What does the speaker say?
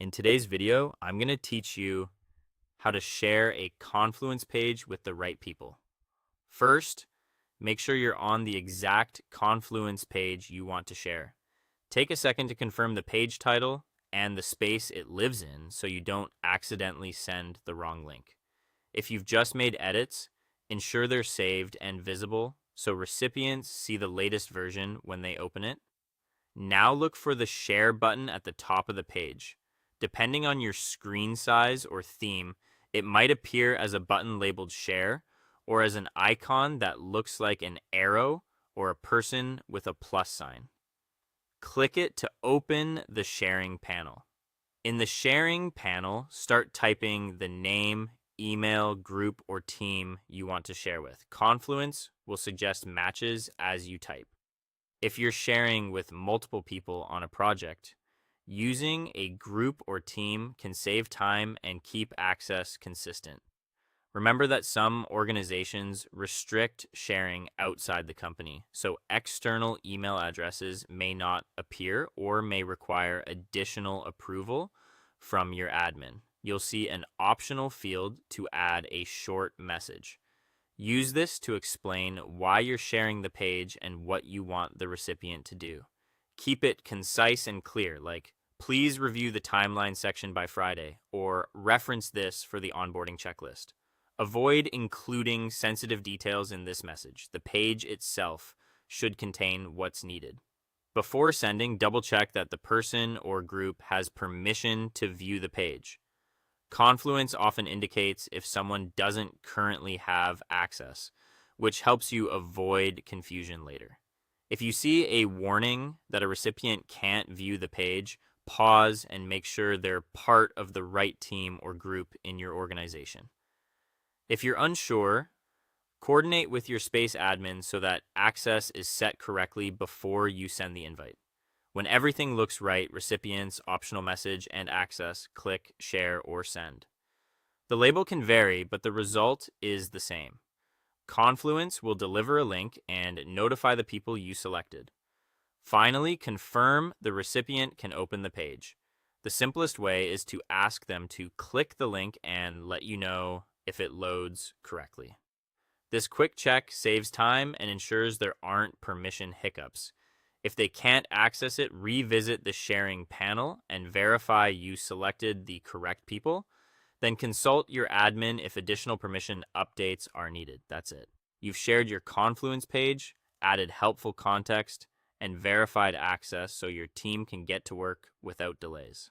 In today's video, I'm going to teach you how to share a Confluence page with the right people. First, make sure you're on the exact Confluence page you want to share. Take a second to confirm the page title and the space it lives in so you don't accidentally send the wrong link. If you've just made edits, ensure they're saved and visible so recipients see the latest version when they open it. Now look for the share button at the top of the page. Depending on your screen size or theme, it might appear as a button labeled share or as an icon that looks like an arrow or a person with a plus sign. Click it to open the sharing panel. In the sharing panel, start typing the name, email, group, or team you want to share with. Confluence will suggest matches as you type. If you're sharing with multiple people on a project, using a group or team can save time and keep access consistent. Remember that some organizations restrict sharing outside the company, so external email addresses may not appear or may require additional approval from your admin. You'll see an optional field to add a short message. Use this to explain why you're sharing the page and what you want the recipient to do. Keep it concise and clear, like, please review the timeline section by Friday, or reference this for the onboarding checklist. Avoid including sensitive details in this message. The page itself should contain what's needed. Before sending, double check that the person or group has permission to view the page. Confluence often indicates if someone doesn't currently have access, which helps you avoid confusion later. If you see a warning that a recipient can't view the page, pause and make sure they're part of the right team or group in your organization. If you're unsure, coordinate with your space admin so that access is set correctly before you send the invite. When everything looks right, recipients, optional message, and access, click share or send. The label can vary, but the result is the same. Confluence will deliver a link and notify the people you selected. Finally, confirm the recipient can open the page. The simplest way is to ask them to click the link and let you know if it loads correctly. This quick check saves time and ensures there aren't permission hiccups. If they can't access it, revisit the sharing panel and verify you selected the correct people. Then consult your admin if additional permission updates are needed. That's it. You've shared your Confluence page, added helpful context, and verified access so your team can get to work without delays.